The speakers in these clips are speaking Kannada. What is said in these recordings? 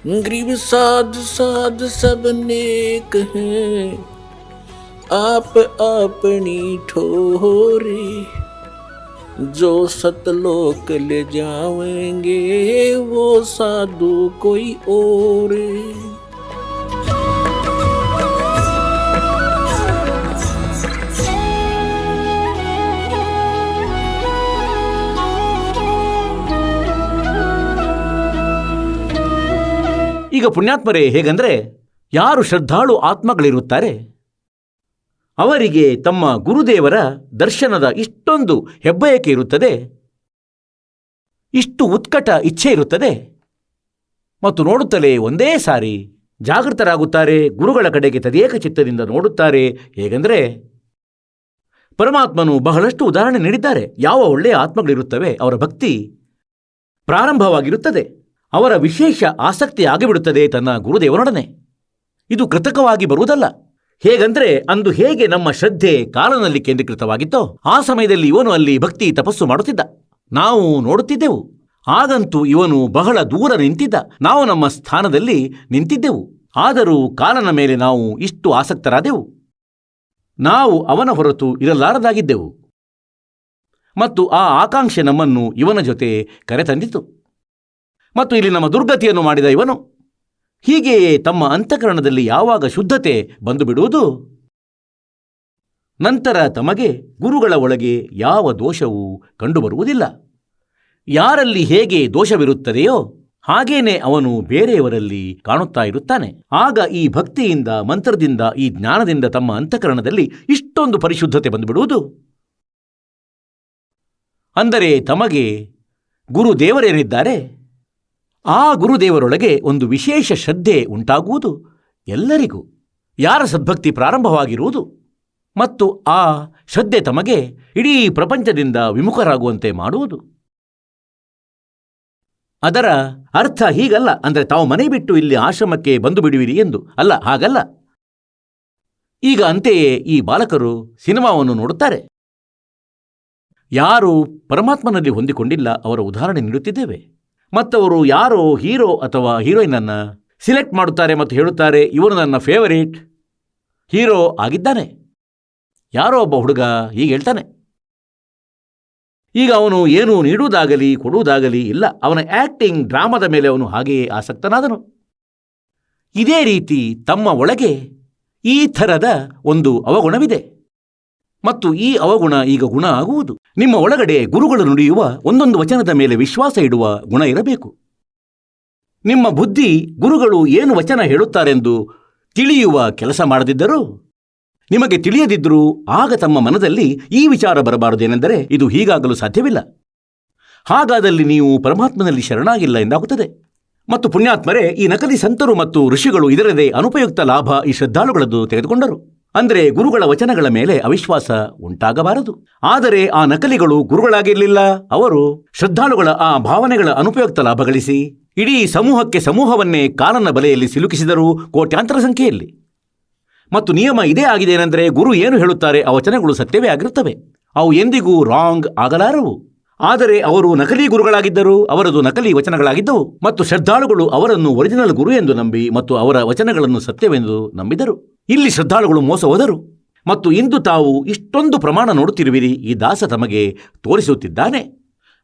गरीब साध साध सब नेक हैं, आप अपनी ठोरी, जो सतलोक ले जावेंगे वो साधु कोई और। ಈಗ ಪುಣ್ಯಾತ್ಮರೇ, ಹೇಗಂದ್ರೆ ಯಾರು ಶ್ರದ್ಧಾಳು ಆತ್ಮಗಳಿರುತ್ತಾರೆ ಅವರಿಗೆ ತಮ್ಮ ಗುರುದೇವರ ದರ್ಶನದ ಇಷ್ಟೊಂದು ಹೆಬ್ಬಯಕೆ ಇರುತ್ತದೆ, ಇಷ್ಟು ಉತ್ಕಟ ಇಚ್ಛೆ ಇರುತ್ತದೆ ಮತ್ತು ನೋಡುತ್ತಲೇ ಒಂದೇ ಸಾರಿ ಜಾಗೃತರಾಗುತ್ತಾರೆ, ಗುರುಗಳ ಕಡೆಗೆ ತದೇಕ ಚಿತ್ತದಿಂದ ನೋಡುತ್ತಾರೆ. ಹೇಗೆಂದರೆ ಪರಮಾತ್ಮನು ಬಹಳಷ್ಟು ಉದಾಹರಣೆ ನೀಡಿದ್ದಾರೆ. ಯಾವ ಒಳ್ಳೆಯ ಆತ್ಮಗಳಿರುತ್ತವೆ ಅವರ ಭಕ್ತಿ ಪ್ರಾರಂಭವಾಗಿರುತ್ತದೆ, ಅವರ ವಿಶೇಷ ಆಸಕ್ತಿ ಆಗಿಬಿಡುತ್ತದೆ ತನ್ನ ಗುರುದೇವರೊಡನೆ. ಇದು ಕೃತಕವಾಗಿ ಬರುವುದಲ್ಲ. ಹೇಗಂದ್ರೆ ಅಂದು ಹೇಗೆ ನಮ್ಮ ಶ್ರದ್ಧೆ ಕಾಲನಲ್ಲಿ ಕೇಂದ್ರೀಕೃತವಾಗಿತ್ತೋ ಆ ಸಮಯದಲ್ಲಿ ಇವನು ಅಲ್ಲಿ ಭಕ್ತಿ ತಪಸ್ಸು ಮಾಡುತ್ತಿದ್ದ, ನಾವು ನೋಡುತ್ತಿದ್ದೆವು. ಆಗಂತೂ ಇವನು ಬಹಳ ದೂರ ನಿಂತಿದ್ದ, ನಾವು ನಮ್ಮ ಸ್ಥಾನದಲ್ಲಿ ನಿಂತಿದ್ದೆವು. ಆದರೂ ಕಾಲನ ಮೇಲೆ ನಾವು ಇಷ್ಟು ಆಸಕ್ತರಾದೆವು, ನಾವು ಅವನ ಹೊರತು ಇರಲಾರದಾಗಿದ್ದೆವು. ಮತ್ತು ಆ ಆಕಾಂಕ್ಷೆ ನಮ್ಮನ್ನು ಇವನ ಜೊತೆ ಕರೆತಂದಿತು ಮತ್ತು ಇಲ್ಲಿ ನಮ್ಮ ದುರ್ಗತಿಯನ್ನು ಮಾಡಿದ ಇವನು. ಹೀಗೆಯೇ ತಮ್ಮ ಅಂತಃಕರಣದಲ್ಲಿ ಯಾವಾಗ ಶುದ್ಧತೆ ಬಂದು ಬಿಡುವುದು, ನಂತರ ತಮಗೆ ಗುರುಗಳ ಒಳಗೆ ಯಾವ ದೋಷವೂ ಕಂಡುಬರುವುದಿಲ್ಲ. ಯಾರಲ್ಲಿ ಹೇಗೆ ದೋಷವಿರುತ್ತದೆಯೋ ಹಾಗೇನೆ ಅವನು ಬೇರೆಯವರಲ್ಲಿ ಕಾಣುತ್ತಾ ಇರುತ್ತಾನೆ. ಆಗ ಈ ಭಕ್ತಿಯಿಂದ, ಮಂತ್ರದಿಂದ, ಈ ಜ್ಞಾನದಿಂದ ತಮ್ಮ ಅಂತಃಕರಣದಲ್ಲಿ ಇಷ್ಟೊಂದು ಪರಿಶುದ್ಧತೆ ಬಂದುಬಿಡುವುದು. ಅಂದರೆ ತಮಗೆ ಗುರುದೇವರೇನಿದ್ದಾರೆ ಆ ಗುರುದೇವರೊಳಗೆ ಒಂದು ವಿಶೇಷ ಶ್ರದ್ಧೆ ಉಂಟಾಗುವುದು ಎಲ್ಲರಿಗೂ, ಯಾರ ಸದ್ಭಕ್ತಿ ಪ್ರಾರಂಭವಾಗಿರುವುದು. ಮತ್ತು ಆ ಶ್ರದ್ಧೆ ತಮಗೆ ಇಡೀ ಪ್ರಪಂಚದಿಂದ ವಿಮುಖರಾಗುವಂತೆ ಮಾಡುವುದು. ಅದರ ಅರ್ಥ ಹೀಗಲ್ಲ, ಅಂದರೆ ತಾವು ಮನೆ ಬಿಟ್ಟು ಇಲ್ಲಿ ಆಶ್ರಮಕ್ಕೆ ಬಂದು ಬಿಡುವಿರಿ ಎಂದು ಅಲ್ಲ, ಹಾಗಲ್ಲ. ಈಗ ಅಂತೆಯೇ ಈ ಬಾಲಕರು ಸಿನಿಮಾವನ್ನು ನೋಡುತ್ತಾರೆ. ಯಾರು ಪರಮಾತ್ಮನಲ್ಲಿ ಹೊಂದಿಕೊಂಡಿಲ್ಲ ಅವರ ಉದಾಹರಣೆ ನೀಡುತ್ತಿದ್ದೇವೆ. ಮತ್ತವರು ಯಾರೋ ಹೀರೋ ಅಥವಾ ಹೀರೋಯಿನ್ ಅನ್ನು ಸಿಲೆಕ್ಟ್ ಮಾಡುತ್ತಾರೆ ಮತ್ತು ಹೇಳುತ್ತಾರೆ, ಇವನು ನನ್ನ ಫೇವರೇಟ್ ಹೀರೋ ಆಗಿದ್ದಾನೆ. ಯಾರೋ ಒಬ್ಬ ಹುಡುಗ ಹೀಗೆ ಹೇಳ್ತಾನೆ. ಈಗ ಅವನು ಏನು ನೀಡುವುದಾಗಲಿ ಕೊಡುವುದಾಗಲಿ ಇಲ್ಲ, ಅವನ ಆಕ್ಟಿಂಗ್ ಡ್ರಾಮಾದ ಮೇಲೆ ಅವನು ಹಾಗೆಯೇ ಆಸಕ್ತನಾದನು. ಇದೇ ರೀತಿ ತಮ್ಮ ಒಳಗೆ ಈ ಥರದ ಒಂದು ಅವಗುಣವಿದೆ ಮತ್ತು ಈ ಅವಗುಣ ಈಗ ಗುಣ ಆಗುವುದು. ನಿಮ್ಮ ಒಳಗಡೆ ಗುರುಗಳು ನುಡಿಯುವ ಒಂದೊಂದು ವಚನದ ಮೇಲೆ ವಿಶ್ವಾಸ ಇಡುವ ಗುಣ ಇರಬೇಕು. ನಿಮ್ಮ ಬುದ್ಧಿ ಗುರುಗಳು ಏನು ವಚನ ಹೇಳುತ್ತಾರೆಂದು ತಿಳಿಯುವ ಕೆಲಸ ಮಾಡದಿದ್ದರೂ, ನಿಮಗೆ ತಿಳಿಯದಿದ್ದರೂ ಆಗ ತಮ್ಮ ಮನದಲ್ಲಿ ಈ ವಿಚಾರ ಬರಬಾರದೇನೆಂದರೆ ಇದು ಹೀಗಾಗಲು ಸಾಧ್ಯವಿಲ್ಲ, ಹಾಗಾದಲ್ಲಿ ನೀವು ಪರಮಾತ್ಮನಲ್ಲಿ ಶರಣಾಗಿಲ್ಲ ಎಂದಾಗುತ್ತದೆ. ಮತ್ತು ಪುಣ್ಯಾತ್ಮರೇ, ಈ ನಕಲಿ ಸಂತರು ಮತ್ತು ಋಷಿಗಳು ಇದರದೇ ಅನುಪಯುಕ್ತ ಲಾಭ ಈ ಶ್ರದ್ಧಾಳುಗಳದ್ದು ತೆಗೆದುಕೊಂಡರು. ಅಂದರೆ ಗುರುಗಳ ವಚನಗಳ ಮೇಲೆ ಅವಿಶ್ವಾಸ ಉಂಟಾಗಬಾರದು. ಆದರೆ ಆ ನಕಲಿಗಳು ಗುರುಗಳಾಗಿರಲಿಲ್ಲ, ಅವರು ಶ್ರದ್ಧಾಳುಗಳ ಆ ಭಾವನೆಗಳ ಅನುಪಯುಕ್ತ ಲಾಭ ಗಳಿಸಿ ಇಡೀ ಸಮೂಹಕ್ಕೆ ಸಮೂಹವನ್ನೇ ಕಾಲನ ಬಲೆಯಲ್ಲಿ ಸಿಲುಕಿಸಿದರು, ಕೋಟ್ಯಾಂತರ ಸಂಖ್ಯೆಯಲ್ಲಿ. ಮತ್ತು ನಿಯಮ ಇದೇ ಆಗಿದೆ ಏನೆಂದರೆ, ಗುರು ಏನು ಹೇಳುತ್ತಾರೆ ಆ ವಚನಗಳು ಸತ್ಯವೇ ಆಗಿರುತ್ತವೆ, ಅವು ಎಂದಿಗೂ ರಾಂಗ್ ಆಗಲಾರವು. ಆದರೆ ಅವರು ನಕಲಿ ಗುರುಗಳಾಗಿದ್ದರು, ಅವರದು ನಕಲಿ ವಚನಗಳಾಗಿದ್ದವು ಮತ್ತು ಶ್ರದ್ಧಾಳುಗಳು ಅವರನ್ನು ಒರಿಜಿನಲ್ ಗುರು ಎಂದು ನಂಬಿ ಮತ್ತು ಅವರ ವಚನಗಳನ್ನು ಸತ್ಯವೆಂದು ನಂಬಿದರು. ಇಲ್ಲಿ ಶ್ರದ್ಧಾಳುಗಳು ಮೋಸ ಹೋದರು ಮತ್ತು ಇಂದು ತಾವು ಇಷ್ಟೊಂದು ಪ್ರಮಾಣ ನೋಡುತ್ತಿರುವಿರಿ. ಈ ದಾಸ ತಮಗೆ ತೋರಿಸುತ್ತಿದ್ದಾನೆ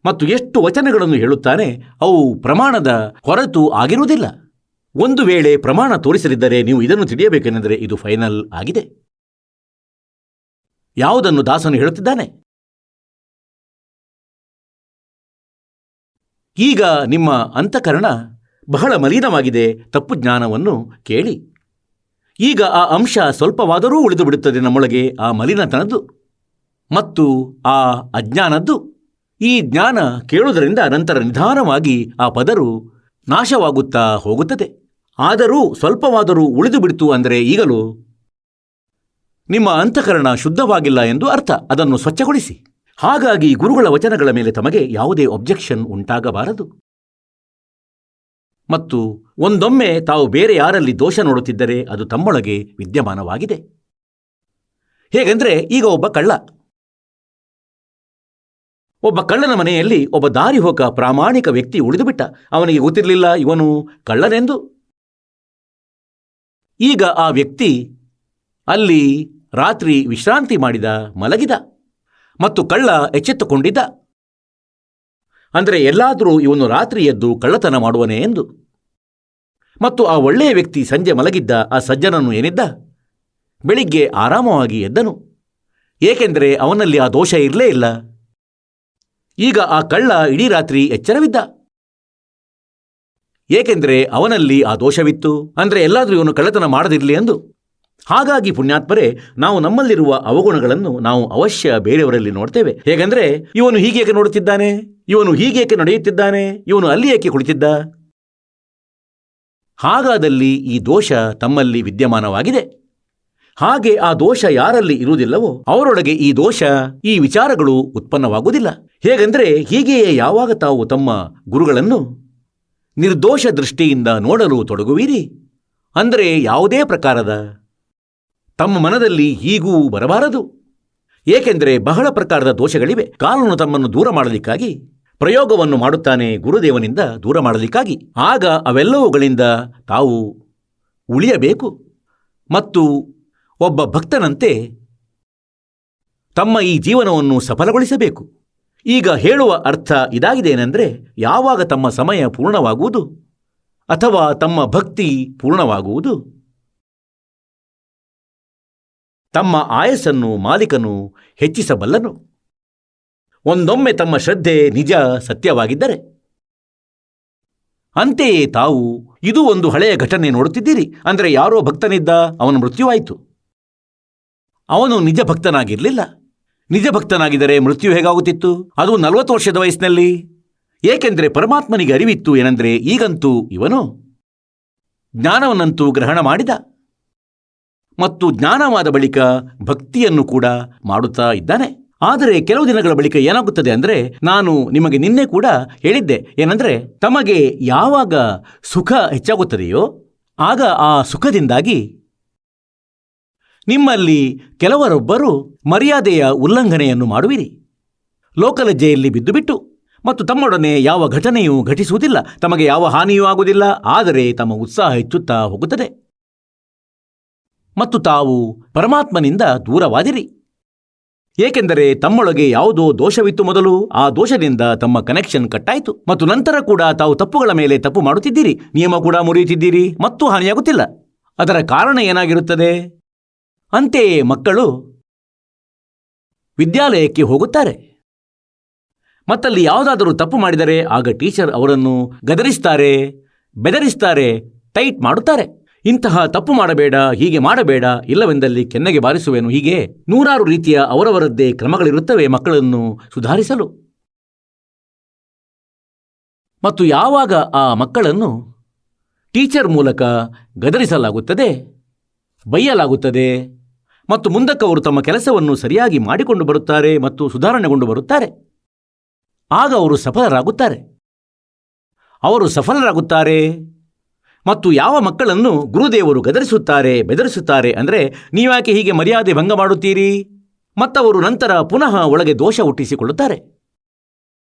ಮತ್ತು ಎಷ್ಟು ವಚನಗಳನ್ನು ಹೇಳುತ್ತಾನೆ, ಅವು ಪ್ರಮಾಣದ ಹೊರತು ಆಗಿರುವುದಿಲ್ಲ. ಒಂದು ವೇಳೆ ಪ್ರಮಾಣ ತೋರಿಸಲಿದ್ದರೆ ನೀವು ಇದನ್ನು ತಿಳಿಯಬೇಕೆಂದರೆ ಇದು ಫೈನಲ್ ಆಗಿದೆ. ಯಾವುದನ್ನು ದಾಸನು ಹೇಳುತ್ತಿದ್ದಾನೆ? ಈಗ ನಿಮ್ಮ ಅಂತಃಕರಣ ಬಹಳ ಮಲಿನವಾಗಿದೆ, ತಪ್ಪು ಜ್ಞಾನವನ್ನು ಕೇಳಿ. ಈಗ ಆ ಅಂಶ ಸ್ವಲ್ಪವಾದರೂ ಉಳಿದು ಬಿಡುತ್ತದೆ ನಮ್ಮೊಳಗೆ, ಆ ಮಲಿನತನದ್ದು ಮತ್ತು ಆ ಅಜ್ಞಾನದ್ದು. ಈ ಜ್ಞಾನ ಕೇಳುವುದರಿಂದ ನಂತರ ನಿಧಾನವಾಗಿ ಆ ಪದರು ನಾಶವಾಗುತ್ತಾ ಹೋಗುತ್ತದೆ. ಆದರೂ ಸ್ವಲ್ಪವಾದರೂ ಉಳಿದು ಬಿಡ್ತು ಅಂದರೆ ಈಗಲೂ ನಿಮ್ಮ ಅಂತಃಕರಣ ಶುದ್ಧವಾಗಿಲ್ಲ ಎಂದು ಅರ್ಥ. ಅದನ್ನು ಸ್ವಚ್ಛಗೊಳಿಸಿ. ಹಾಗಾಗಿ ಗುರುಗಳ ವಚನಗಳ ಮೇಲೆ ತಮಗೆ ಯಾವುದೇ ಒಬ್ಜೆಕ್ಷನ್ ಉಂಟಾಗಬಾರದು. ಮತ್ತು ಒಂದೊಮ್ಮೆ ತಾವು ಬೇರೆ ಯಾರಲ್ಲಿ ದೋಷ ನೋಡುತ್ತಿದ್ದರೆ ಅದು ತಮ್ಮೊಳಗೆ ವಿದ್ಯಮಾನವಾಗಿದೆ. ಹೇಗೆಂದರೆ, ಈಗ ಒಬ್ಬ ಕಳ್ಳ ಒಬ್ಬ ಕಳ್ಳನ ಮನೆಯಲ್ಲಿ ಒಬ್ಬ ದಾರಿ ಹೋಗ ಪ್ರಾಮಾಣಿಕ ವ್ಯಕ್ತಿ ಉಳಿದುಬಿಟ್ಟ. ಅವನಿಗೆ ಗೊತ್ತಿರಲಿಲ್ಲ ಇವನು ಕಳ್ಳನೆಂದು. ಈಗ ಆ ವ್ಯಕ್ತಿ ಅಲ್ಲಿ ರಾತ್ರಿ ವಿಶ್ರಾಂತಿ ಮಾಡಿದ, ಮಲಗಿದ ಮತ್ತು ಕಳ್ಳ ಎಚ್ಚೆತ್ತುಕೊಂಡಿದ್ದ. ಅಂದರೆ ಎಲ್ಲಾದರೂ ಇವನು ರಾತ್ರಿ ಎದ್ದು ಕಳ್ಳತನ ಮಾಡುವನೇ ಎಂದು. ಮತ್ತು ಆ ಒಳ್ಳೆಯ ವ್ಯಕ್ತಿ ಸಂಜೆ ಮಲಗಿದ್ದ. ಆ ಸಜ್ಜನನು ಏನಿದ್ದ, ಬೆಳಿಗ್ಗೆ ಆರಾಮವಾಗಿ ಎದ್ದನು, ಏಕೆಂದರೆ ಅವನಲ್ಲಿ ಆ ದೋಷ ಇರಲೇ ಇಲ್ಲ. ಈಗ ಆ ಕಳ್ಳ ಇಡೀ ರಾತ್ರಿ ಎಚ್ಚರವಿದ್ದ, ಏಕೆಂದರೆ ಅವನಲ್ಲಿ ಆ ದೋಷವಿತ್ತು. ಅಂದರೆ ಎಲ್ಲಾದರೂ ಇವನು ಕಳ್ಳತನ ಮಾಡದಿರಲಿ ಎಂದು. ಹಾಗಾಗಿ ಪುಣ್ಯಾತ್ಮರೇ, ನಾವು ನಮ್ಮಲ್ಲಿರುವ ಅವಗುಣಗಳನ್ನು ನಾವು ಅವಶ್ಯ ಬೇರೆಯವರಲ್ಲಿ ನೋಡ್ತೇವೆ. ಹೇಗೆಂದರೆ, ಇವನು ಹೀಗೇಕೆ ನೋಡುತ್ತಿದ್ದಾನೆ, ಇವನು ಹೀಗೇಕೆ ನಡೆಯುತ್ತಿದ್ದಾನೆ, ಇವನು ಅಲ್ಲಿ ಏಕೆ ಕುಳಿತಿದ್ದ. ಹಾಗಾದಲ್ಲಿ ಈ ದೋಷ ತಮ್ಮಲ್ಲಿ ವಿದ್ಯಮಾನವಾಗಿದೆ. ಹಾಗೆ ಆ ದೋಷ ಯಾರಲ್ಲಿ ಇರುವುದಿಲ್ಲವೋ ಅವರೊಳಗೆ ಈ ದೋಷ, ಈ ವಿಚಾರಗಳು ಉತ್ಪನ್ನವಾಗುವುದಿಲ್ಲ. ಹೇಗೆಂದರೆ, ಹೀಗೆಯೇ ಯಾವಾಗ ತಾವು ತಮ್ಮ ಗುರುಗಳನ್ನು ನಿರ್ದೋಷ ದೃಷ್ಟಿಯಿಂದ ನೋಡಲು ತೊಡಗುವಿರಿ, ಅಂದರೆ ಯಾವುದೇ ಪ್ರಕಾರದ ತಮ್ಮ ಮನದಲ್ಲಿ ಹೀಗೂ ಬರಬಾರದು. ಏಕೆಂದರೆ ಬಹಳ ಪ್ರಕಾರದ ದೋಷಗಳಿವೆ. ಕಾಲನು ತಮ್ಮನ್ನು ದೂರ ಮಾಡಲಿಕ್ಕಾಗಿ ಪ್ರಯೋಗವನ್ನು ಮಾಡುತ್ತಾನೆ, ಗುರುದೇವನಿಂದ ದೂರ ಮಾಡಲಿಕ್ಕಾಗಿ. ಆಗ ಅವೆಲ್ಲವುಗಳಿಂದ ತಾವು ಉಳಿಯಬೇಕು ಮತ್ತು ಒಬ್ಬ ಭಕ್ತನಂತೆ ತಮ್ಮ ಈ ಜೀವನವನ್ನು ಸಫಲಗೊಳಿಸಬೇಕು. ಈಗ ಹೇಳುವ ಅರ್ಥ ಇದಾಗಿದೇನೆಂದರೆ, ಯಾವಾಗ ತಮ್ಮ ಸಮಯ ಪೂರ್ಣವಾಗುವುದು ಅಥವಾ ತಮ್ಮ ಭಕ್ತಿ ಪೂರ್ಣವಾಗುವುದು, ತಮ್ಮ ಆಯಸ್ಸನ್ನು ಮಾಲೀಕನು ಹೆಚ್ಚಿಸಬಲ್ಲನು. ಒಂದೊಮ್ಮೆ ತಮ್ಮ ಶ್ರದ್ಧೆ ನಿಜ ಸತ್ಯವಾಗಿದ್ದರೆ. ಅಂತೆಯೇ ತಾವು ಇದು ಒಂದು ಹಳೆಯ ಘಟನೆ ನೋಡುತ್ತಿದ್ದೀರಿ. ಅಂದರೆ ಯಾರೋ ಭಕ್ತನಿದ್ದ, ಅವನ ಮೃತ್ಯುವಾಯಿತು. ಅವನು ನಿಜ ಭಕ್ತನಾಗಿರಲಿಲ್ಲ. ನಿಜ ಭಕ್ತನಾಗಿದ್ದರೆ ಮೃತ್ಯು ಹೇಗಾಗುತ್ತಿತ್ತು? ಅದು 40 ವರ್ಷದ ವಯಸ್ಸಿನಲ್ಲಿ. ಏಕೆಂದರೆ ಪರಮಾತ್ಮನಿಗೆ ಅರಿವಿತ್ತು ಏನೆಂದರೆ, ಈಗಂತೂ ಇವನು ಜ್ಞಾನವನ್ನಂತೂ ಗ್ರಹಣ ಮಾಡಿದ ಮತ್ತು ಜ್ಞಾನವಾದ ಬಳಿಕ ಭಕ್ತಿಯನ್ನು ಕೂಡ ಮಾಡುತ್ತಾ ಇದ್ದಾನೆ. ಆದರೆ ಕೆಲವು ದಿನಗಳ ಬಳಿಕ ಏನಾಗುತ್ತದೆ ಅಂದರೆ, ನಾನು ನಿಮಗೆ ನಿನ್ನೆ ಕೂಡ ಹೇಳಿದ್ದೆ ಏನೆಂದರೆ, ತಮಗೆ ಯಾವಾಗ ಸುಖ ಹೆಚ್ಚಾಗುತ್ತದೆಯೋ ಆಗ ಆ ಸುಖದಿಂದಾಗಿ ನಿಮ್ಮಲ್ಲಿ ಕೆಲವರೊಬ್ಬರು ಮರ್ಯಾದೆಯ ಉಲ್ಲಂಘನೆಯನ್ನು ಮಾಡುವಿರಿ, ಲೋಕಲಜ್ಜೆಯಲ್ಲಿ ಬಿದ್ದುಬಿಟ್ಟು. ಮತ್ತು ತಮ್ಮೊಡನೆ ಯಾವ ಘಟನೆಯೂ ಘಟಿಸುವುದಿಲ್ಲ, ತಮಗೆ ಯಾವ ಹಾನಿಯೂ ಆಗುವುದಿಲ್ಲ. ಆದರೆ ತಮ್ಮ ಉತ್ಸಾಹ ಹೆಚ್ಚುತ್ತಾ ಹೋಗುತ್ತದೆ ಮತ್ತು ತಾವು ಪರಮಾತ್ಮನಿಂದ ದೂರವಾದಿರಿ. ಏಕೆಂದರೆ ತಮ್ಮೊಳಗೆ ಯಾವುದೋ ದೋಷವಿತ್ತು ಮೊದಲು, ಆ ದೋಷದಿಂದ ತಮ್ಮ ಕನೆಕ್ಷನ್ ಕಟ್ಟಾಯಿತು. ಮತ್ತು ನಂತರ ಕೂಡ ತಾವು ತಪ್ಪುಗಳ ಮೇಲೆ ತಪ್ಪು ಮಾಡುತ್ತಿದ್ದೀರಿ, ನಿಯಮ ಕೂಡ ಮುರಿಯುತ್ತಿದ್ದೀರಿ ಮತ್ತು ಹಾನಿಯಾಗುತ್ತಿಲ್ಲ. ಅದರ ಕಾರಣ ಏನಾಗಿರುತ್ತದೆ? ಅಂತೆಯೇ ಮಕ್ಕಳು ವಿದ್ಯಾಲಯಕ್ಕೆ ಹೋಗುತ್ತಾರೆ. ಮತ್ತಲ್ಲಿ ಯಾವುದಾದರೂ ತಪ್ಪು ಮಾಡಿದರೆ ಆಗ ಟೀಚರ್ ಅವರನ್ನು ಗದರಿಸ್ತಾರೆ, ಬೆದರಿಸ್ತಾರೆ, ಟೈಟ್ ಮಾಡುತ್ತಾರೆ. ಇಂತಹ ತಪ್ಪು ಮಾಡಬೇಡ, ಹೀಗೆ ಮಾಡಬೇಡ, ಇಲ್ಲವೆಂದಲ್ಲಿ ಕೆನ್ನೆಗೆ ಬಾರಿಸುವೆನು. ಹೀಗೆ ನೂರಾರು ರೀತಿಯ ಅವರವರದ್ದೇ ಕ್ರಮಗಳಿರುತ್ತವೆ ಮಕ್ಕಳನ್ನು ಸುಧಾರಿಸಲು. ಮತ್ತು ಯಾವಾಗ ಆ ಮಕ್ಕಳನ್ನು ಟೀಚರ್ ಮೂಲಕ ಗದರಿಸಲಾಗುತ್ತದೆ, ಬೈಯಲಾಗುತ್ತದೆ ಮತ್ತು ಮುಂದಕ್ಕೆ ಅವರು ತಮ್ಮ ಕೆಲಸವನ್ನು ಸರಿಯಾಗಿ ಮಾಡಿಕೊಂಡು ಬರುತ್ತಾರೆ ಮತ್ತು ಸುಧಾರಣೆಗೊಂಡು ಬರುತ್ತಾರೆ, ಆಗ ಅವರು ಸಫಲರಾಗುತ್ತಾರೆ. ಮತ್ತು ಯಾವ ಮಕ್ಕಳನ್ನು ಗುರುದೇವರು ಗದರಿಸುತ್ತಾರೆ, ಬೆದರಿಸುತ್ತಾರೆ ಅಂದರೆ, ನೀವ್ಯಾಕೆ ಹೀಗೆ ಮರ್ಯಾದೆ ಭಂಗ ಮಾಡುತ್ತೀರಿ, ಮತ್ತವರು ನಂತರ ಪುನಃ ಒಳಗೆ ದೋಷ ಹುಟ್ಟಿಸಿಕೊಳ್ಳುತ್ತಾರೆ,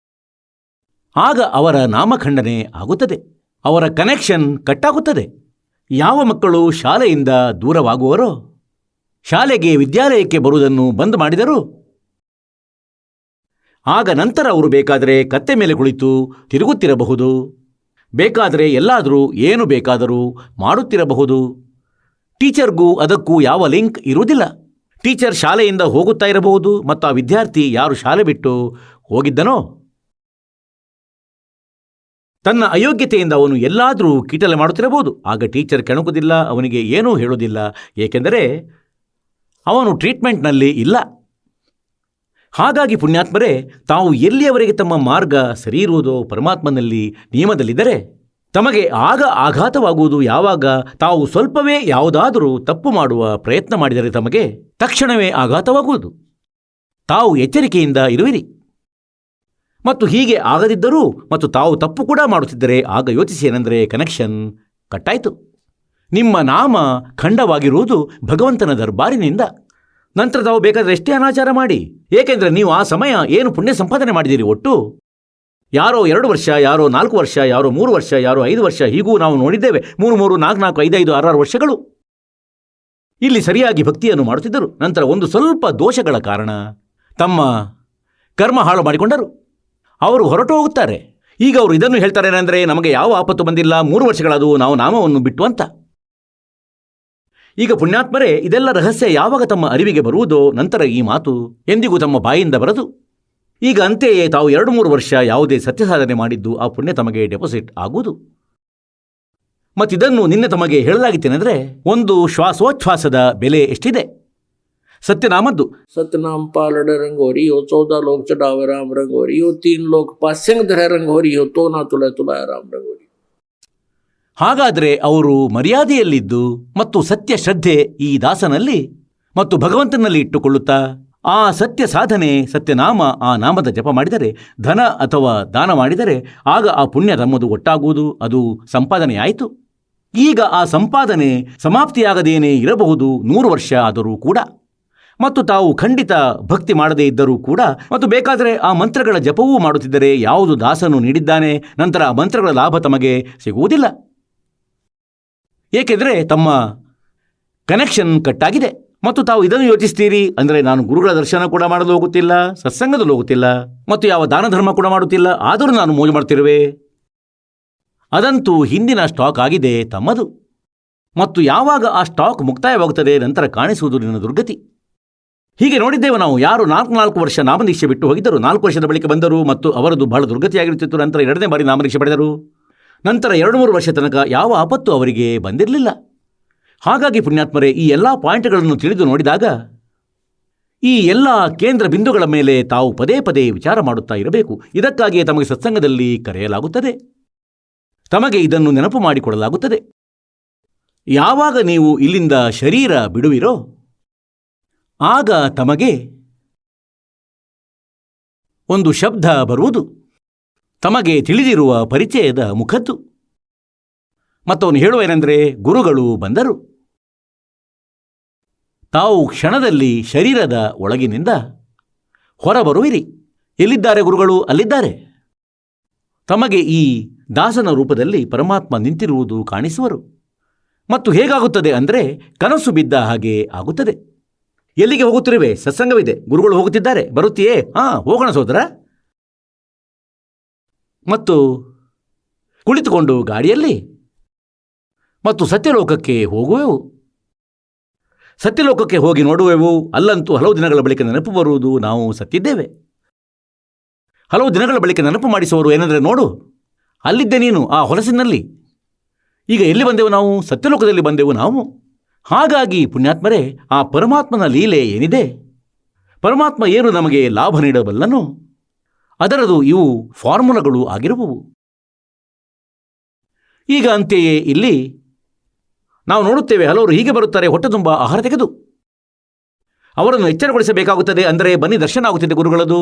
ಆಗ ಅವರ ನಾಮಖಂಡನೆ ಆಗುತ್ತದೆ, ಅವರ ಕನೆಕ್ಷನ್ ಕಟ್ಟಾಗುತ್ತದೆ. ಯಾವ ಮಕ್ಕಳು ಶಾಲೆಯಿಂದ ದೂರವಾಗುವರೋ, ಶಾಲೆಗೆ ವಿದ್ಯಾಲಯಕ್ಕೆ ಬರುವುದನ್ನು ಬಂದ್ ಮಾಡಿದರು, ಆಗ ನಂತರ ಅವರು ಬೇಕಾದರೆ ಕತ್ತೆ ಮೇಲೆ ಕುಳಿತು ತಿರುಗುತ್ತಿರಬಹುದು, ಬೇಕಾದರೆ ಎಲ್ಲಾದರೂ ಏನು ಬೇಕಾದರೂ ಮಾಡುತ್ತಿರಬಹುದು. ಟೀಚರ್ಗೂ ಅದಕ್ಕೂ ಯಾವ ಲಿಂಕ್ ಇರುವುದಿಲ್ಲ. ಟೀಚರ್ ಶಾಲೆಯಿಂದ ಹೋಗುತ್ತಾ ಇರಬಹುದು ಮತ್ತು ಆ ವಿದ್ಯಾರ್ಥಿ ಯಾರು ಶಾಲೆ ಬಿಟ್ಟು ಹೋಗಿದ್ದನೋ ತನ್ನ ಅಯೋಗ್ಯತೆಯಿಂದ ಅವನು ಎಲ್ಲಾದರೂ ಕೀಟಲೆ ಮಾಡುತ್ತಿರಬಹುದು. ಆಗ ಟೀಚರ್ ಕೆಣಕುವುದಿಲ್ಲ, ಅವನಿಗೆ ಏನೂ ಹೇಳುವುದಿಲ್ಲ, ಏಕೆಂದರೆ ಅವನು ಟ್ರೀಟ್ಮೆಂಟ್ನಲ್ಲಿ ಇಲ್ಲ. ಹಾಗಾಗಿ ಪುಣ್ಯಾತ್ಮರೇ, ತಾವು ಎಲ್ಲಿಯವರೆಗೆ ತಮ್ಮ ಮಾರ್ಗ ಸರಿ ಇರುವುದೋ ಪರಮಾತ್ಮನಲ್ಲಿ ನಿಯಮದಲ್ಲಿದ್ದರೆ ತಮಗೆ ಆಗ ಆಘಾತವಾಗುವುದು ಯಾವಾಗ ತಾವು ಸ್ವಲ್ಪವೇ ಯಾವುದಾದರೂ ತಪ್ಪು ಮಾಡುವ ಪ್ರಯತ್ನ ಮಾಡಿದರೆ ತಮಗೆ ತಕ್ಷಣವೇ ಆಘಾತವಾಗುವುದು. ತಾವು ಎಚ್ಚರಿಕೆಯಿಂದ ಇರುವಿರಿ. ಮತ್ತು ಹೀಗೆ ಆಗದಿದ್ದರೂ ಮತ್ತು ತಾವು ತಪ್ಪು ಕೂಡ ಮಾಡುತ್ತಿದ್ದರೆ ಆಗ ಯೋಚಿಸಿ ಏನೆಂದರೆ, ಕನೆಕ್ಷನ್ ಕಟ್ಟಾಯಿತು. ನಿಮ್ಮ ನಾಮ ಖಂಡವಾಗಿರುವುದು ಭಗವಂತನ ದರ್ಬಾರಿನಿಂದ. ನಂತರ ತಾವು ಬೇಕಾದರೆ ಎಷ್ಟೇ ಅನಾಚಾರ ಮಾಡಿ, ಏಕೆಂದರೆ ನೀವು ಆ ಸಮಯ ಏನು ಪುಣ್ಯ ಸಂಪಾದನೆ ಮಾಡಿದ್ದೀರಿ ಒಟ್ಟು. ಯಾರೋ 2 ವರ್ಷ, ಯಾರೋ 4 ವರ್ಷ, ಯಾರೋ 3 ವರ್ಷ, ಯಾರೋ 5 ವರ್ಷ, ಹೀಗೂ ನಾವು ನೋಡಿದ್ದೇವೆ. 3, 4, 5, 6 ವರ್ಷಗಳು ಇಲ್ಲಿ ಸರಿಯಾಗಿ ಭಕ್ತಿಯನ್ನು ಮಾಡುತ್ತಿದ್ದರು. ನಂತರ ಒಂದು ಸ್ವಲ್ಪ ದೋಷಗಳ ಕಾರಣ ತಮ್ಮ ಕರ್ಮ ಹಾಳು ಮಾಡಿಕೊಂಡರು. ಅವರು ಹೊರಟು ಹೋಗುತ್ತಾರೆ. ಈಗ ಅವರು ಇದನ್ನು ಹೇಳ್ತಾರೆ ಏನಂದರೆ, ನಮಗೆ ಯಾವ ಆಪತ್ತು ಬಂದಿಲ್ಲ, 3 ವರ್ಷಗಳಾದವು ನಾವು ನಾಮವನ್ನು ಬಿಟ್ಟು ಅಂತ. ಈಗ ಪುಣ್ಯಾತ್ಮರೇ, ಇದೆಲ್ಲ ರಹಸ್ಯ ಯಾವಾಗ ತಮ್ಮ ಅರಿವಿಗೆ ಬರುವುದೋ ನಂತರ ಈ ಮಾತು ಎಂದಿಗೂ ತಮ್ಮ ಬಾಯಿಂದ ಬರದು. ಈಗ ಅಂತೆಯೇ ತಾವು 2-3 ವರ್ಷ ಯಾವುದೇ ಸತ್ಯಸಾಧನೆ ಮಾಡಿದ್ದು ಆ ಪುಣ್ಯ ತಮಗೆ ಡೆಪಾಸಿಟ್ ಆಗುವುದು. ಮತ್ತಿದನ್ನು ನಿನ್ನೆ ತಮಗೆ ಹೇಳಲಾಗಿತ್ತೇನೆಂದರೆ, ಒಂದು ಶ್ವಾಸೋಚ್ಛ್ವಾಸದ ಬೆಲೆ ಎಷ್ಟಿದೆ ಸತ್ಯನಾಮದ್ದು. सतनाम पालड़ रंग हो रही हो, 14 लोग चढ़ावे राम रंग हो रही हो, 3 लोग पास्यंग धरे रंग हो रही हो, तो ना तुला तुला राम रंग हो रही. ಹಾಗಾದರೆ ಅವರು ಮರ್ಯಾದೆಯಲ್ಲಿದ್ದು ಮತ್ತು ಸತ್ಯ ಶ್ರದ್ಧೆ ಈ ದಾಸನಲ್ಲಿ ಮತ್ತು ಭಗವಂತನಲ್ಲಿ ಇಟ್ಟುಕೊಳ್ಳುತ್ತಾ ಆ ಸತ್ಯ ಸಾಧನೆ, ಸತ್ಯನಾಮ, ಆ ನಾಮದ ಜಪ ಮಾಡಿದರೆ, ಧನ ಅಥವಾ ದಾನ ಮಾಡಿದರೆ ಆಗ ಆ ಪುಣ್ಯ ತಮ್ಮದು ಒಟ್ಟಾಗುವುದು. ಅದು ಸಂಪಾದನೆಯಾಯಿತು. ಈಗ ಆ ಸಂಪಾದನೆ ಸಮಾಪ್ತಿಯಾಗದೇನೇ ಇರಬಹುದು 100 ವರ್ಷ ಆದರೂ ಕೂಡ. ಮತ್ತು ತಾವು ಖಂಡಿತ ಭಕ್ತಿ ಮಾಡದೇ ಇದ್ದರೂ ಕೂಡ, ಮತ್ತು ಬೇಕಾದರೆ ಆ ಮಂತ್ರಗಳ ಜಪವೂ ಮಾಡುತ್ತಿದ್ದರೆ ಯಾವುದು ದಾಸನು ನೀಡಿದ್ದಾನೆ ನಂತರ ಆ ಮಂತ್ರಗಳ ಲಾಭ ತಮಗೆ ಸಿಗುವುದಿಲ್ಲ. ಏಕೆಂದರೆ ತಮ್ಮ ಕನೆಕ್ಷನ್ ಕಟ್ಟಾಗಿದೆ. ಮತ್ತು ತಾವು ಇದನ್ನು ಯೋಚಿಸ್ತೀರಿ ಅಂದರೆ, ನಾನು ಗುರುಗಳ ದರ್ಶನ ಕೂಡ ಮಾಡಲು ಹೋಗುತ್ತಿಲ್ಲ, ಸತ್ಸಂಗದಲ್ಲಿ ಹೋಗುತ್ತಿಲ್ಲ, ಮತ್ತು ಯಾವ ದಾನ ಧರ್ಮ ಕೂಡ ಮಾಡುತ್ತಿಲ್ಲ, ಆದರೂ ನಾನು ಮೋಜು ಮಾಡ್ತಿರುವೆ. ಅದಂತೂ ಹಿಂದಿನ ಸ್ಟಾಕ್ ಆಗಿದೆ ತಮ್ಮದು. ಮತ್ತು ಯಾವಾಗ ಆ ಸ್ಟಾಕ್ ಮುಕ್ತಾಯವಾಗುತ್ತದೆ ನಂತರ ಕಾಣಿಸುವುದು ನಿನ್ನ ದುರ್ಗತಿ. ಹೀಗೆ ನೋಡಿದ್ದೇವೆ ನಾವು. ಯಾರು 4 ವರ್ಷ ನಾಮದೀಕ್ಷೆ ಬಿಟ್ಟು ಹೋಗಿದ್ದರು, 4 ವರ್ಷದ ಬಳಿಕ ಬಂದರು ಮತ್ತು ಅವರದು ಬಹಳ ದುರ್ಗತಿಯಾಗಿರುತ್ತಿತ್ತು. ನಂತರ 2ನೇ ಬಾರಿ ನಾಮದೀಕ್ಷೆ ಪಡೆದರು. ನಂತರ 2-3 ವರ್ಷ ತನಕ ಯಾವ ಆಪತ್ತು ಅವರಿಗೆ ಬಂದಿರಲಿಲ್ಲ. ಹಾಗಾಗಿ ಪುಣ್ಯಾತ್ಮರೇ, ಈ ಎಲ್ಲ ಪಾಯಿಂಟ್ಗಳನ್ನು ತಿಳಿದು ನೋಡಿದಾಗ ಈ ಎಲ್ಲ ಕೇಂದ್ರ ಬಿಂದುಗಳ ಮೇಲೆ ತಾವು ಪದೇ ಪದೇ ವಿಚಾರ ಮಾಡುತ್ತಾ ಇರಬೇಕು. ಇದಕ್ಕಾಗಿಯೇ ತಮಗೆ ಸತ್ಸಂಗದಲ್ಲಿ ಕರೆಯಲಾಗುತ್ತದೆ, ತಮಗೆ ಇದನ್ನು ನೆನಪು ಮಾಡಿಕೊಡಲಾಗುತ್ತದೆ. ಯಾವಾಗ ನೀವು ಇಲ್ಲಿಂದ ಶರೀರ ಬಿಡುವಿರೋ ಆಗ ತಮಗೆ ಒಂದು ಶಬ್ದ ಬರುವುದು, ತಮಗೆ ತಿಳಿದಿರುವ ಪರಿಚಯದ ಮುಖದ್ದು. ಮತ್ತವನು ಹೇಳುವೇನೆಂದರೆ, ಗುರುಗಳು ಬಂದರು. ತಾವು ಕ್ಷಣದಲ್ಲಿ ಶರೀರದ ಒಳಗಿನಿಂದ ಹೊರಬರುವಿರಿ. ಎಲ್ಲಿದ್ದಾರೆ ಗುರುಗಳು? ಅಲ್ಲಿದ್ದಾರೆ. ತಮಗೆ ಈ ದಾಸನ ರೂಪದಲ್ಲಿ ಪರಮಾತ್ಮ ನಿಂತಿರುವುದು ಕಾಣಿಸುವರು. ಮತ್ತು ಹೇಗಾಗುತ್ತದೆ ಅಂದರೆ, ಕನಸು ಬಿದ್ದ ಹಾಗೆ ಆಗುತ್ತದೆ. ಎಲ್ಲಿಗೆ ಹೋಗುತ್ತಿರುವೆ? ಸತ್ಸಂಗವಿದೆ, ಗುರುಗಳು ಹೋಗುತ್ತಿದ್ದಾರೆ, ಬರುತ್ತೀಯೇ? ಹೋಗೋಣ ಸೋದರ. ಮತ್ತು ಕುಳಿತುಕೊಂಡು ಗಾಡಿಯಲ್ಲಿ ಮತ್ತು ಸತ್ಯಲೋಕಕ್ಕೆ ಹೋಗುವೆವು. ಸತ್ಯಲೋಕಕ್ಕೆ ಹೋಗಿ ನೋಡುವೆವು. ಅಲ್ಲಂತೂ ಹಲವು ದಿನಗಳ ಬಳಿಕ ನೆನಪು ಬರುವುದು, ನಾವು ಸತ್ತಿದ್ದೇವೆ. ಹಲವು ದಿನಗಳ ಬಳಿಕ ನೆನಪು ಮಾಡಿಸುವರು ಏನೆಂದರೆ, ನೋಡು ಅಲ್ಲಿದ್ದೆ ನೀನು ಆ ಹೊಲಸಿನಲ್ಲಿ. ಈಗ ಎಲ್ಲಿ ಬಂದೆವು ನಾವು? ಸತ್ಯಲೋಕದಲ್ಲಿ ಬಂದೆವು ನಾವು. ಹಾಗಾಗಿ ಪುಣ್ಯಾತ್ಮರೇ, ಆ ಪರಮಾತ್ಮನ ಲೀಲೆ ಏನಿದೆ, ಪರಮಾತ್ಮ ಏನು ನಮಗೆ ಲಾಭ ನೀಡಬಲ್ಲನು, ಅದರದು ಇವು ಫಾರ್ಮುಲಾಗಳು ಆಗಿರುವವು. ಈಗ ಅಂತೆಯೇ ಇಲ್ಲಿ ನಾವು ನೋಡುತ್ತೇವೆ, ಹಲವರು ಹೀಗೆ ಬರುತ್ತಾರೆ ಹೊಟ್ಟೆ ತುಂಬ ಆಹಾರ ತೆಗೆದು. ಅವರನ್ನು ಎಚ್ಚರಗೊಳಿಸಬೇಕಾಗುತ್ತದೆ. ಅಂದರೆ, ಬನ್ನಿ ದರ್ಶನ ಆಗುತ್ತಿದೆ ಗುರುಗಳದು.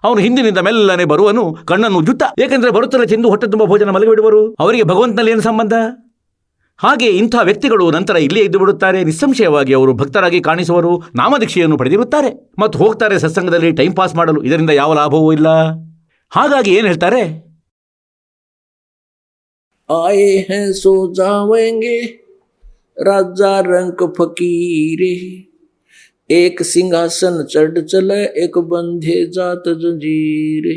ಅವನು ಹಿಂದಿನಿಂದ ಮೆಲ್ಲನೆ ಬರುವನು, ಕಣ್ಣನ್ನು ಜುಟ್ಟ. ಏಕೆಂದರೆ ಬರುತ್ತಲೇ ತಿಂದು ಹೊಟ್ಟೆ ತುಂಬ ಭೋಜನ ಮಲಗಿಬಿಡುವರು. ಅವರಿಗೆ ಭಗವಂತನಲ್ಲಿ ಏನು ಸಂಬಂಧ? ಹಾಗೆ ಇಂಥ ವ್ಯಕ್ತಿಗಳು ನಂತರ ಇಲ್ಲೇ ಇದ್ದು ಬಿಡುತ್ತಾರೆ. ನಿಸ್ಸಂಶಯವಾಗಿ ಅವರು ಭಕ್ತರಾಗಿ ಕಾಣಿಸುವರು, ನಾಮದೀಕ್ಷೆಯನ್ನು ಪಡೆದಿರುತ್ತಾರೆ ಮತ್ತು ಹೋಗ್ತಾರೆ ಸತ್ಸಂಗದಲ್ಲಿ ಟೈಮ್ ಪಾಸ್ ಮಾಡಲು. ಇದರಿಂದ ಯಾವ ಲಾಭವೂ ಇಲ್ಲ. ಹಾಗಾಗಿ ಏನು ಹೇಳ್ತಾರೆ, आए हैं सो जावेंगे राजा रंक फकीरे, एक सिंहासन चढ़ चले एक बंधे जात जंजीरे.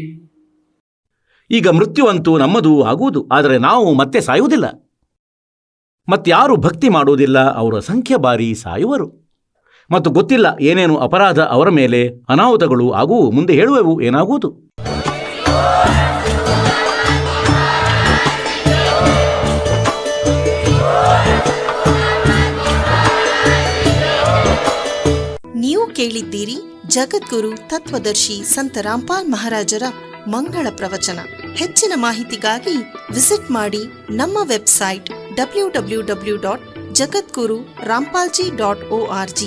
ಈಗ ಮೃತ್ಯುವಂತೂ ನಮ್ಮದು ಆಗುವುದು, ಆದರೆ ನಾವು ಮತ್ತೆ ಸಾಯುವುದಿಲ್ಲ. ಮತ್ಯಾರು ಭಕ್ತಿ ಮಾಡುವುದಿಲ್ಲ ಅವರ ಸಂಖ್ಯೆ ಬಾರಿ ಸಾಯುವರು. ಮತ್ತು ಗೊತ್ತಿಲ್ಲ ಏನೇನು ಅಪರಾಧ ಅವರ ಮೇಲೆ ಅನಾಹುತಗಳು ಆಗುವು. ಮುಂದೆ ಹೇಳುವೆವು ಏನಾಗುವುದು. ನೀವು ಕೇಳಿದ್ದೀರಿ ಜಗದ್ಗುರು ತತ್ವದರ್ಶಿ ಸಂತ ರಾಮ್ಪಾಲ್ ಮಹಾರಾಜರ ಮಂಗಳ ಪ್ರವಚನ. ಹೆಚ್ಚಿನ ಮಾಹಿತಿಗಾಗಿ ವಿಸಿಟ್ ಮಾಡಿ ನಮ್ಮ ವೆಬ್ಸೈಟ್ www.jagadguru-rampalji.org.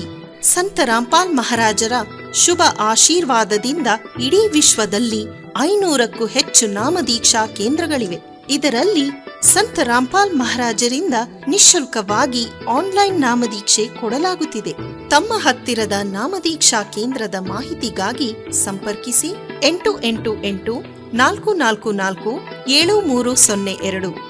ಸಂತ ರಾಮ್ಪಾಲ್ ಮಹಾರಾಜರ ಶುಭ ಆಶೀರ್ವಾದದಿಂದ ಇಡೀ ವಿಶ್ವದಲ್ಲಿ 500ಕ್ಕೂ ಹೆಚ್ಚು ನಾಮದೀಕ್ಷಾ ಕೇಂದ್ರಗಳಿವೆ. ಇದರಲ್ಲಿ ಸಂತ ರಾಮ್ಪಾಲ್ ಮಹಾರಾಜರಿಂದ ನಿಶುಲ್ಕವಾಗಿ ಆನ್ಲೈನ್ ನಾಮದೀಕ್ಷೆ ಕೊಡಲಾಗುತ್ತಿದೆ. ತಮ್ಮ ಹತ್ತಿರದ ನಾಮದೀಕ್ಷಾ ಕೇಂದ್ರದ ಮಾಹಿತಿಗಾಗಿ ಸಂಪರ್ಕಿಸಿ 888 444 7302